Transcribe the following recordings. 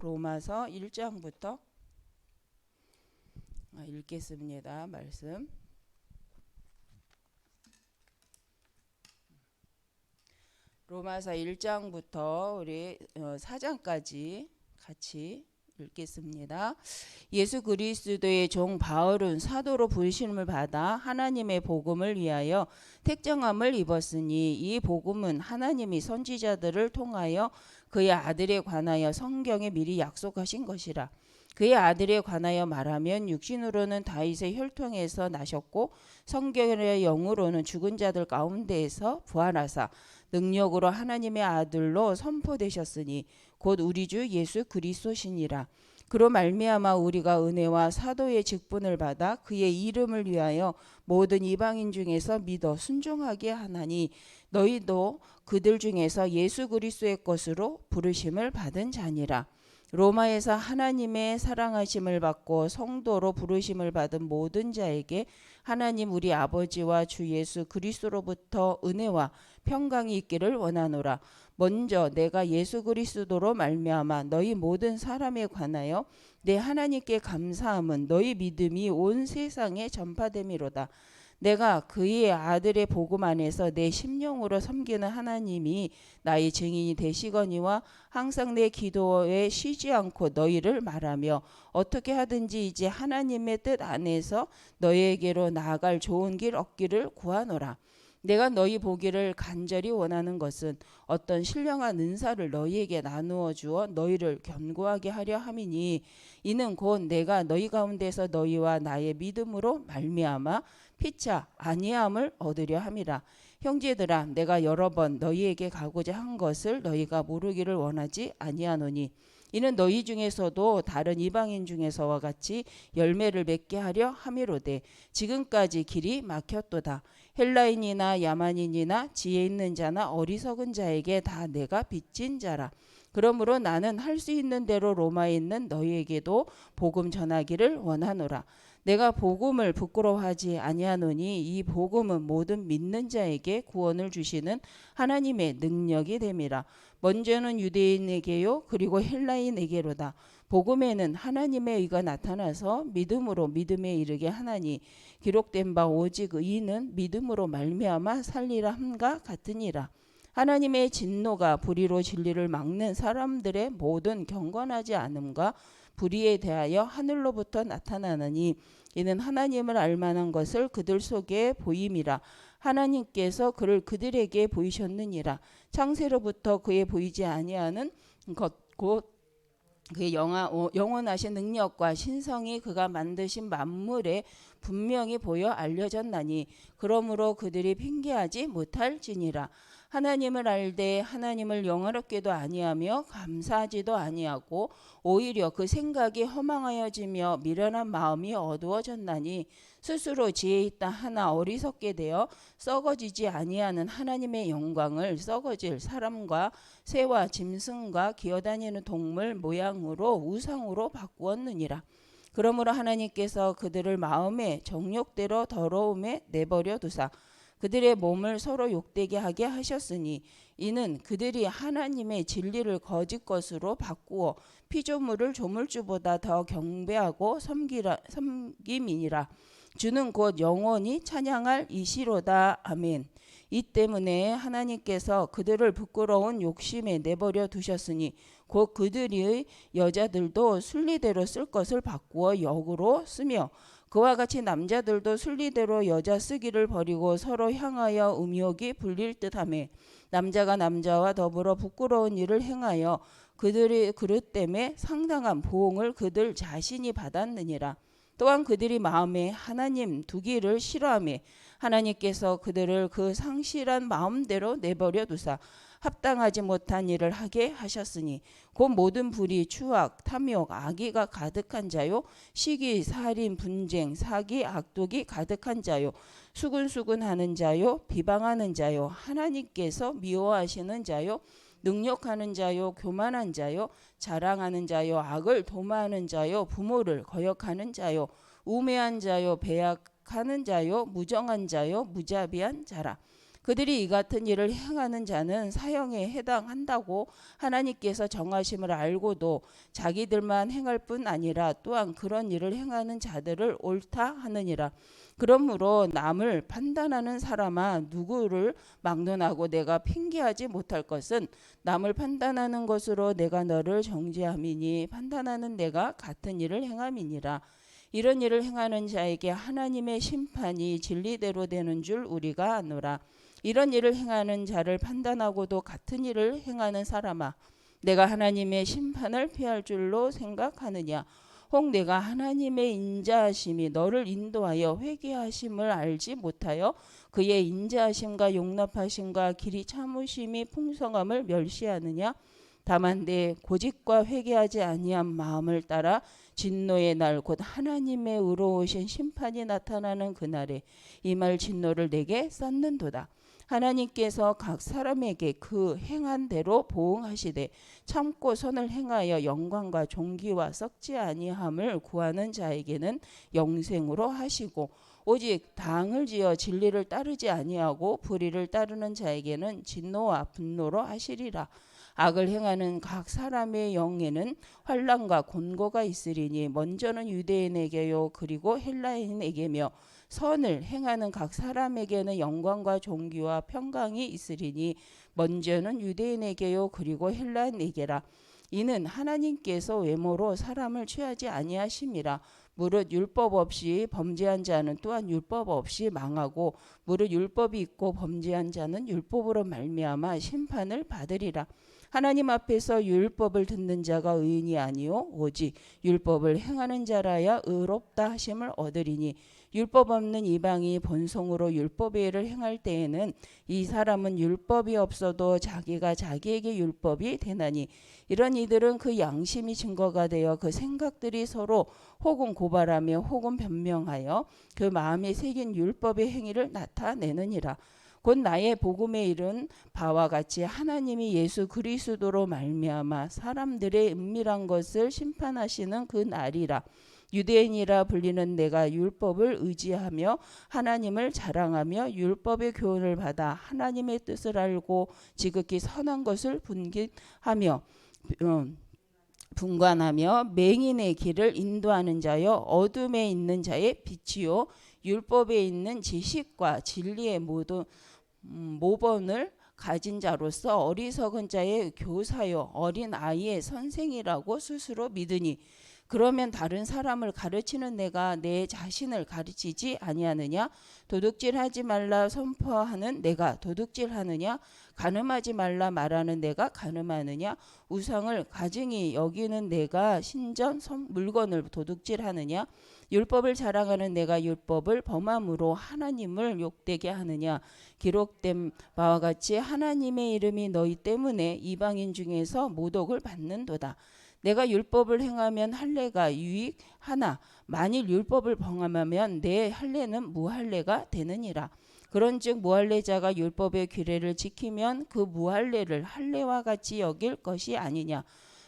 로마서 1장부터 읽겠습니다. 말씀. 로마서 1장부터 우리 4장까지 같이 읽겠습니다. 예수 그리스도의 종 바울은 사도로 부르심을 받아 하나님의 복음을 위하여 택정함을 입었으니 이 복음은 하나님이 선지자들을 통하여 그의 아들에 관하여 성경에 미리 약속하신 것이라. 그의 아들에 관하여 말하면 육신으로는 다윗의 혈통에서 나셨고 성경의 영으로는 죽은 자들 가운데에서 부활하사 능력으로 하나님의 아들로 선포되셨으니 곧 우리 주 예수 그리스도시니라. 그로 말미암아 우리가 은혜와 사도의 직분을 받아 그의 이름을 위하여 모든 이방인 중에서 믿어 순종하게 하나니 너희도 그들 중에서 예수 그리스도의 것으로 부르심을 받은 자니라. 로마에서 하나님의 사랑하심을 받고 성도로 부르심을 받은 모든 자에게 하나님 우리 아버지와 주 예수 그리스도로부터 은혜와 평강이 있기를 원하노라. 먼저 내가 예수 그리스도로 말미암아 너희 모든 사람에 관하여 내 하나님께 감사함은 너희 믿음이 온 세상에 전파됨이로다. 내가 그의 아들의 복음 안에서 내 심령으로 섬기는 하나님이 나의 증인이 되시거니와 항상 내 기도에 쉬지 않고 너희를 말하며 어떻게 하든지 이제 하나님의 뜻 안에서 너희에게로 나아갈 좋은 길 얻기를 구하노라. 내가 너희 보기를 간절히 원하는 것은 어떤 신령한 은사를 너희에게 나누어 주어 너희를 견고하게 하려 함이니 이는 곧 내가 너희 가운데서 너희와 나의 믿음으로 말미암아 피차 아니함을 얻으려 함이라. 형제들아 내가 여러 번 너희에게 가고자 한 것을 너희가 모르기를 원하지 아니하노니 이는 너희 중에서도 다른 이방인 중에서와 같이 열매를 맺게 하려 함이로되 지금까지 길이 막혔도다. 헬라인이나 야만인이나 지혜 있는 자나 어리석은 자에게 다 내가 빚진 자라. 그러므로 나는 할 수 있는 대로 로마에 있는 너희에게도 복음 전하기를 원하노라. 내가 복음을 부끄러워하지 아니하노니 이 복음은 모든 믿는 자에게 구원을 주시는 하나님의 능력이 됨이라. 먼저는 유대인에게요 그리고 헬라인에게로다. 복음에는 하나님의 의가 나타나서 믿음으로 믿음에 이르게 하나니 기록된 바 오직 의인은 믿음으로 말미암아 살리라 함과 같으니라. 하나님의 진노가 불의로 진리를 막는 사람들의 모든 경건하지 않음과 불의에 대하여 하늘로부터 나타나느니 이는 하나님을 알만한 것을 그들 속에 보임이라. 하나님께서 그를 그들에게 보이셨느니라. 창세로부터 그의 보이지 아니하는 것 곧 그의 영원하신 능력과 신성이 그가 만드신 만물에 분명히 보여 알려졌나니 그러므로 그들이 핑계하지 못할지니라. 하나님을 알되 하나님을 영화롭게도 아니하며 감사하지도 아니하고 오히려 그 생각이 허망하여지며 미련한 마음이 어두워졌나니 스스로 지혜 있다 하나 어리석게 되어 썩어지지 아니하는 하나님의 영광을 썩어질 사람과 새와 짐승과 기어다니는 동물 모양으로 우상으로 바꾸었느니라. 그러므로 하나님께서 그들을 마음의 정욕대로 더러움에 내버려 두사 그들의 몸을 서로 욕되게 하게 하셨으니 이는 그들이 하나님의 진리를 거짓 것으로 바꾸어 피조물을 조물주보다 더 경배하고 섬김이니라. 주는 곧 영원히 찬양할 이시로다. 아멘. 이 때문에 하나님께서 그들을 부끄러운 욕심에 내버려 두셨으니 곧 그들의 여자들도 순리대로 쓸 것을 바꾸어 역으로 쓰며 그와 같이 남자들도 순리대로 여자 쓰기를 버리고 서로 향하여 음욕이 불릴 듯하며 남자가 남자와 더불어 부끄러운 일을 행하여 그들의 그릇 때문에 상당한 보응을 그들 자신이 받았느니라. 또한 그들이 마음에 하나님 두기를 싫어하며 하나님께서 그들을 그 상실한 마음대로 내버려 두사 합당하지 못한 일을 하게 하셨으니 곧 모든 불의, 추악, 탐욕, 악의가 가득한 자요 시기, 살인, 분쟁, 사기, 악독이 가득한 자요 수근수근하는 자요 비방하는 자요 하나님께서 미워하시는 자요 능욕하는 자요 교만한 자요 자랑하는 자요 악을 도모하는 자요 부모를 거역하는 자요 우매한 자요 배약하는 자요 무정한 자요 무자비한 자라. 그들이 이 같은 일을 행하는 자는 사형에 해당한다고 하나님께서 정하심을 알고도 자기들만 행할 뿐 아니라 또한 그런 일을 행하는 자들을 옳다 하느니라. 그러므로 남을 판단하는 사람아, 누구를 막론하고 내가 핑계하지 못할 것은 남을 판단하는 것으로 내가 너를 정죄함이니 판단하는 내가 같은 일을 행함이니라. 이런 일을 행하는 자에게 하나님의 심판이 진리대로 되는 줄 우리가 아노라. 이런 일을 행하는 자를 판단하고도 같은 일을 행하는 사람아, 내가 하나님의 심판을 피할 줄로 생각하느냐? 혹 내가 하나님의 인자하심이 너를 인도하여 회개하심을 알지 못하여 그의 인자하심과 용납하심과 길이 참으심이 풍성함을 멸시하느냐? 다만 내 고집과 회개하지 아니한 마음을 따라 진노의 날 곧 하나님의 의로우신 심판이 나타나는 그날에 이 말 진노를 내게 쏟는도다. 하나님께서 각 사람에게 그 행한 대로 보응하시되 참고 선을 행하여 영광과 존귀와 썩지 아니함을 구하는 자에게는 영생으로 하시고 오직 당을 지어 진리를 따르지 아니하고 불의를 따르는 자에게는 진노와 분노로 하시리라. 악을 행하는 각 사람의 영에는 환난과 곤고가 있으리니 먼저는 유대인에게요 그리고 헬라인에게며 선을 행하는 각 사람에게는 영광과 존귀와 평강이 있으리니 먼저는 유대인에게요 그리고 헬라인에게라. 이는 하나님께서 외모로 사람을 취하지 아니하심이라. 무릇 율법 없이 범죄한 자는 또한 율법 없이 망하고 무릇 율법이 있고 범죄한 자는 율법으로 말미암아 심판을 받으리라. 하나님 앞에서 율법을 듣는 자가 의인이 아니요 오직 율법을 행하는 자라야 의롭다 하심을 얻으리니 율법 없는 이방이 본성으로 율법의 일을 행할 때에는 이 사람은 율법이 없어도 자기가 자기에게 율법이 되나니 이런 이들은 그 양심이 증거가 되어 그 생각들이 서로 혹은 고발하며 혹은 변명하여 그 마음에 새긴 율법의 행위를 나타내느니라. 곧 나의 복음에 이른 바와 같이 하나님이 예수 그리스도로 말미암아 사람들의 은밀한 것을 심판하시는 그 날이라. 유대인이라 불리는 내가 율법을 의지하며 하나님을 자랑하며 율법의 교훈을 받아 하나님의 뜻을 알고 지극히 선한 것을 분간하며 맹인의 길을 인도하는 자여 어둠에 있는 자의 빛이요 율법에 있는 지식과 진리의 모본을 가진 자로서 어리석은 자의 교사요 어린 아이의 선생이라고 스스로 믿으니 그러면 다른 사람을 가르치는 내가 내 자신을 가르치지 아니하느냐? 도둑질하지 말라 선포하는 내가 도둑질하느냐? 간음하지 말라 말하는 내가 간음하느냐? 우상을 가증히 여기는 내가 신전 물건을 도둑질하느냐? 율법을 자랑하는 내가 율법을 범함으로 하나님을 욕되게 하느냐? 기록된 바와 같이 하나님의 이름이 너희 때문에 이방인 중에서 모독을 받는도다. 내가 율법을 행하면 할례가 유익하나 만일 율법을 범하면 내 할례는 무할례가 되느니라. 그런즉 무할례자가 율법의 규례를 지키면 그 무할례를 할례와 같이 여길 것이 아니냐.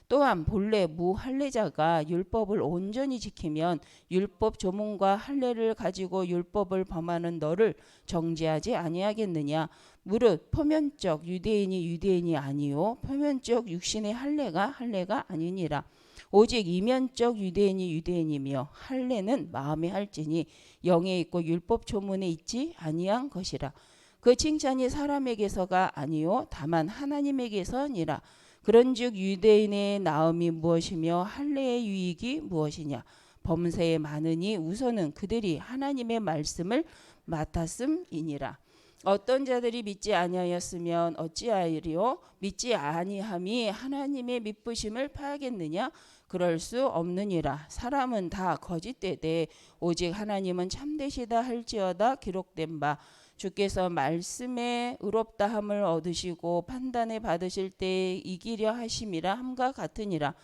또한 본래 무할례자가 율법을 온전히 지키면 율법 조문과 할례를 가지고 율법을 범하는 너를 정죄하지 아니하겠느냐. 무릇 표면적 유대인이 아니요 표면적 육신의 할례가 아니니라. 오직 이면적 유대인이며 할례는 마음에 할지니 영에 있고 율법 조문에 있지 아니한 것이라. 그 칭찬이 사람에게서가 아니요 다만 하나님에게서니라. 그런즉 유대인의 나음이 무엇이며 할례의 유익이 무엇이냐. 범세에 많으니 우선은 그들이 하나님의 말씀을 맡았음이니라. 어떤 자들이 믿지 아니하였으면 어찌하리요? 믿지 아니함이 하나님의 믿으심을 파하겠느냐? 그럴 수 없느니라. 사람은 다 거짓되되 오직 하나님은 참되시다 할지어다. 기록된 바 주께서 말씀에 의롭다함을 얻으시고 판단에 받으실 때에 이기려 하심이라 함과 같으니라.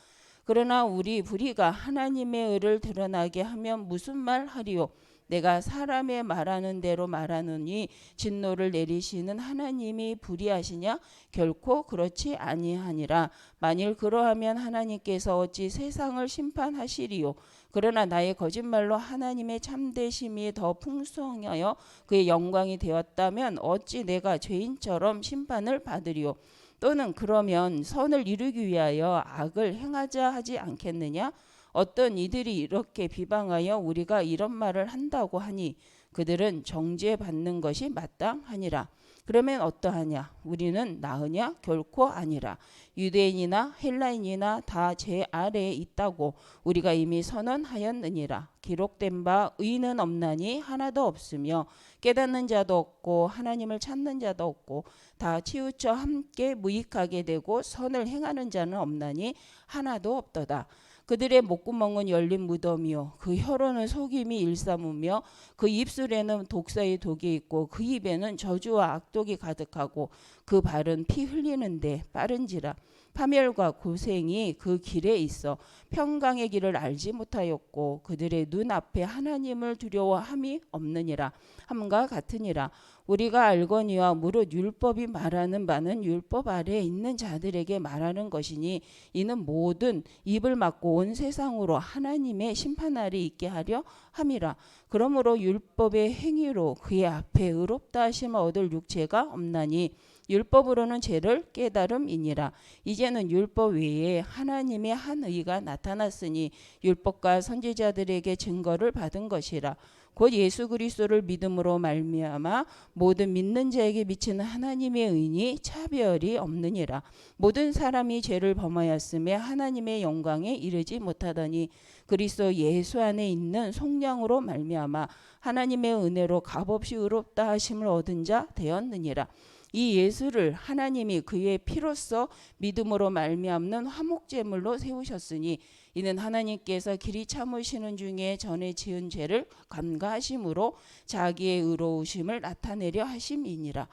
그러나 우리 불의가 하나님의 의를 드러나게 하면 무슨 말 하리요? 내가 사람의 말하는 대로 말하느니 진노를 내리시는 하나님이 불의하시냐? 결코 그렇지 아니하니라. 만일 그러하면 하나님께서 어찌 세상을 심판하시리요? 그러나 나의 거짓말로 하나님의 참되심이 더 풍성하여 그의 영광이 되었다면 어찌 내가 죄인처럼 심판을 받으리요? 또는 그러면 선을 이루기 위하여 악을 행하자 하지 않겠느냐? 어떤 이들이 이렇게 비방하여 우리가 이런 말을 한다고 하니 그들은 정죄받는 것이 마땅하니라. 그러면 어떠하냐? 우리는 나으냐? 결코 아니라. 유대인이나 헬라인이나 다 제 아래에 있다고 우리가 이미 선언하였느니라. 기록된 바 의는 없나니 하나도 없으며 깨닫는 자도 없고 하나님을 찾는 자도 없고 다 치우쳐 함께 무익하게 되고 선을 행하는 자는 없나니 하나도 없도다. 그들의 목구멍은 열린 무덤이요 그 혀로는 속임이 일삼으며 그 입술에는 독사의 독이 있고 그 입에는 저주와 악독이 가득하고 그 발은 피 흘리는데 빠른지라. 파멸과 고생이 그 길에 있어 평강의 길을 알지 못하였고 그들의 눈앞에 하나님을 두려워함이 없느니라. 함과 같으니라. 우리가 알거니와 무릇 율법이 말하는 바는 율법 아래에 있는 자들에게 말하는 것이니 이는 모든 입을 막고 온 세상으로 하나님의 심판날이 있게 하려 함이라. 그러므로 율법의 행위로 그의 앞에 의롭다 하심을 얻을 육체가 없나니 율법으로는 죄를 깨달음이니라. 이제는 율법 외에 하나님의 한 의가 나타났으니 율법과 선지자들에게 증거를 받은 것이라. 곧 예수 그리스도를 믿음으로 말미암아 모든 믿는 자에게 미치는 하나님의 의니 차별이 없느니라. 모든 사람이 죄를 범하였음에 하나님의 영광에 이르지 못하더니 그리스도 예수 안에 있는 속량으로 말미암아 하나님의 은혜로 값없이 의롭다 하심을 얻은 자 되었느니라. 이 예수를 하나님이 그의 피로써 믿음으로 말미암는 화목제물로 세우셨으니 이는 하나님께서 길이 참으시는 중에 전에 지은 죄를 감가하심으로 자기의 의로우심을 나타내려 하심이니라.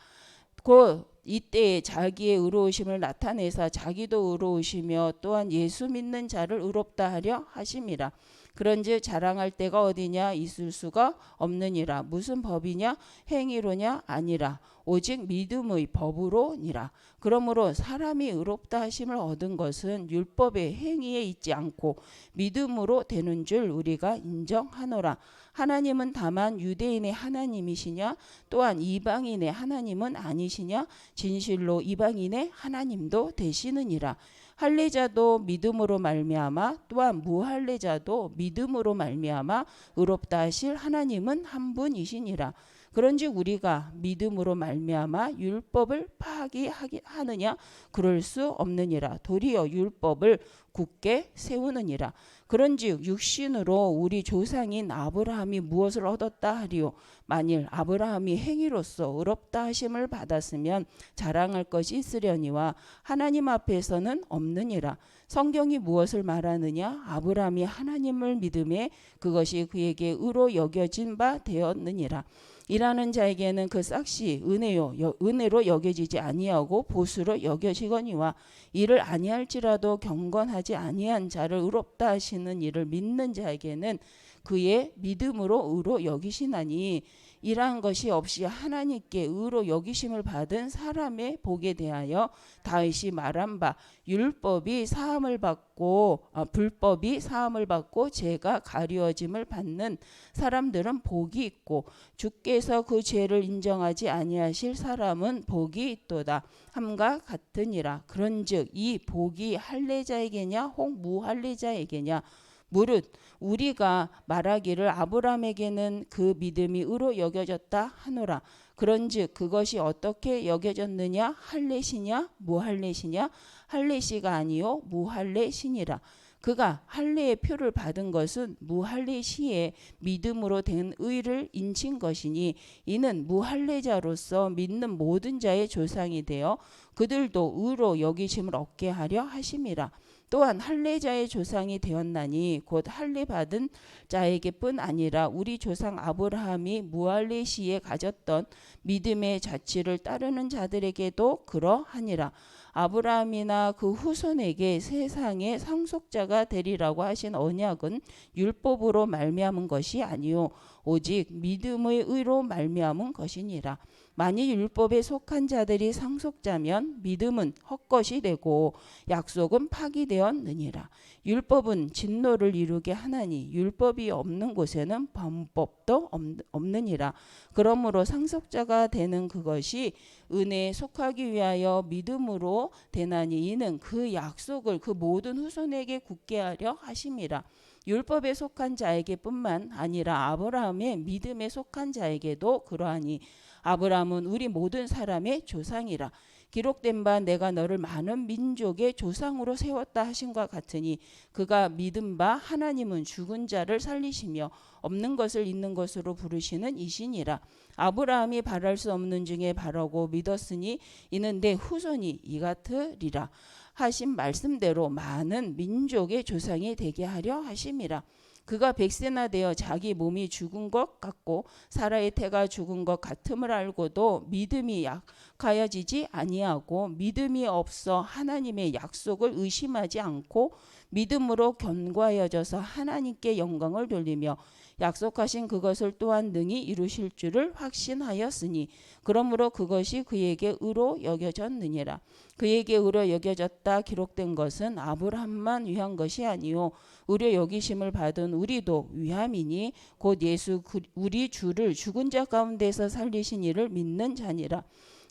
곧 이때에 자기의 의로우심을 나타내사 자기도 의로우시며 또한 예수 믿는 자를 의롭다 하려 하심이라. 그런즉 자랑할 데가 어디냐? 있을 수가 없느니라. 무슨 법이냐? 행위로냐? 아니라 오직 믿음의 법으로니라. 그러므로 사람이 의롭다 하심을 얻은 것은 율법의 행위에 있지 않고 믿음으로 되는 줄 우리가 인정하노라. 하나님은 다만 유대인의 하나님이시냐? 또한 이방인의 하나님은 아니시냐? 진실로 이방인의 하나님도 되시느니라. 할례자도 믿음으로 말미암아 또한 무할례자도 믿음으로 말미암아 의롭다 하실 하나님은 한 분이시니라. 그런즉 우리가 믿음으로 말미암아 율법을 파기하느냐? 그럴 수 없느니라. 도리어 율법을 굳게 세우느니라. 그런즉 육신으로 우리 조상인 아브라함이 무엇을 얻었다 하리요? 만일 아브라함이 행위로서 의롭다 하심을 받았으면 자랑할 것이 있으려니와 하나님 앞에서는 없느니라. 성경이 무엇을 말하느냐? 아브라함이 하나님을 믿음에 그것이 그에게 의로 여겨진 바 되었느니라. 일하는 자에게는 그 삭시 은혜로 여겨지지 아니하고 보수로 여겨지거니와 이를 아니할지라도 경건하지 아니한 자를 의롭다 하시는 이를 믿는 자에게는 그의 믿음으로 의로 여기시나니 이러한 것이 없이 하나님께 의로 여기심을 받은 사람의 복에 대하여 다윗이 말한 바 율법이 사함을 받고 불법이 사함을 받고 죄가 가리워짐을 받는 사람들은 복이 있고 주께서 그 죄를 인정하지 아니하실 사람은 복이 있도다 함과 같으니라. 그런즉 이 복이 할례자에게냐 혹 무할례자에게냐? 무릇 우리가 말하기를 아브라함에게는 그 믿음이 의로 여겨졌다 하노라. 그런즉 그것이 어떻게 여겨졌느냐? 할례시냐 무할례시냐? 할례시가 아니요 무할례시니라. 그가 할례의 표를 받은 것은 무할례시에 믿음으로 된 의를 인친 것이니 이는 무할례자로서 믿는 모든 자의 조상이 되어 그들도 의로 여기심을 얻게 하려 하심이라. 또한 할례자의 조상이 되었나니 곧 할례 받은 자에게뿐 아니라 우리 조상 아브라함이 무할례 시에 가졌던 믿음의 자취를 따르는 자들에게도 그러하니라. 아브라함이나 그 후손에게 세상의 상속자가 되리라고 하신 언약은 율법으로 말미암은 것이 아니요 오직 믿음의 의로 말미암은 것이니라. 만일 율법에 속한 자들이 상속자면 믿음은 헛것이 되고 약속은 파기되었느니라. 율법은 진노를 이루게 하나니 율법이 없는 곳에는 범법도 없느니라. 그러므로 상속자가 되는 그것이 은혜에 속하기 위하여 믿음으로 되나니 이는 그 약속을 그 모든 후손에게 굳게 하려 하심이라. 율법에 속한 자에게뿐만 아니라 아브라함의 믿음에 속한 자에게도 그러하니 아브라함은 우리 모든 사람의 조상이라. 기록된 바 내가 너를 많은 민족의 조상으로 세웠다 하신과 같으니 그가 믿은 바 하나님은 죽은 자를 살리시며 없는 것을 있는 것으로 부르시는 이시니라. 아브라함이 바랄 수 없는 중에 바라고 믿었으니 이는 내 후손이 이 같으리라 하신 말씀대로 많은 민족의 조상이 되게 하려 하심이라. 그가 100세나 되어 자기 몸이 죽은 것 같고 사라의 태가 죽은 것 같음을 알고도 믿음이 약하여지지 아니하고 믿음이 없어 하나님의 약속을 의심하지 않고 믿음으로 견고하여져서 하나님께 영광을 돌리며 약속하신 그것을 또한 능히 이루실 줄을 확신하였으니 그러므로 그것이 그에게 의로 여겨졌느니라. 그에게 의로 여겨졌다 기록된 것은 아브라함만 위한 것이 아니요 의로 여기심을 받은 우리도 위함이니 곧 예수 우리 주를 죽은 자 가운데서 살리신 이를 믿는 자니라.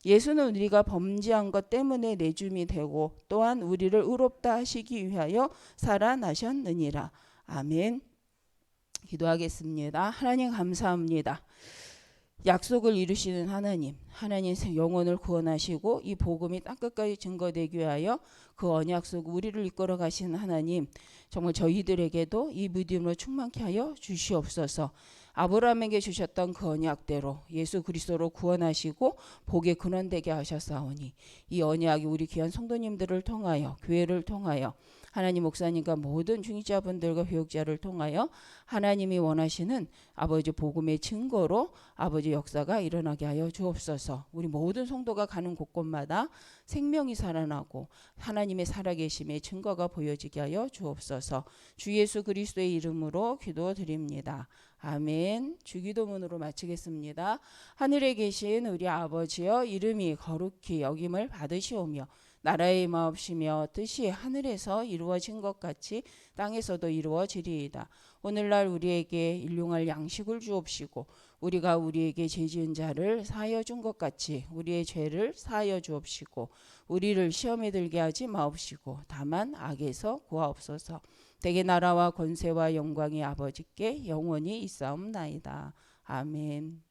예수는 우리가 범죄한 것 때문에 내줌이 되고 또한 우리를 의롭다 하시기 위하여 살아나셨느니라. 아멘. 기도하겠습니다. 하나님 감사합니다. 약속을 이루시는 하나님, 하나님 영혼을 구원하시고 이 복음이 땅끝까지 증거되기 위하여 그 언약 속 우리를 이끌어 가시는 하나님, 정말 저희들에게도 이 믿음으로 충만케 하여 주시옵소서. 아브라함에게 주셨던 그 언약대로 예수 그리스도로 구원하시고 복의 근원되게 하셨사오니 이 언약이 우리 귀한 성도님들을 통하여 교회를 통하여 하나님 목사님과 모든 중직자분들과 교육자를 통하여 하나님이 원하시는 아버지 복음의 증거로 아버지 역사가 일어나게 하여 주옵소서. 우리 모든 성도가 가는 곳곳마다 생명이 살아나고 하나님의 살아계심의 증거가 보여지게 하여 주옵소서. 주 예수 그리스도의 이름으로 기도드립니다. 아멘. 주기도문으로 마치겠습니다. 하늘에 계신 우리 아버지여 이름이 거룩히 여김을 받으시오며 나라의 임하옵시며 뜻이 하늘에서 이루어진 것 같이 땅에서도 이루어지리이다. 오늘날 우리에게 일용할 양식을 주옵시고 우리가 우리에게 죄지은 자를 사하여 준 것 같이 우리의 죄를 사하여 주옵시고 우리를 시험에 들게 하지 마옵시고 다만 악에서 구하옵소서. 대개 나라와 권세와 영광이 아버지께 영원히 있사옵나이다. 아멘.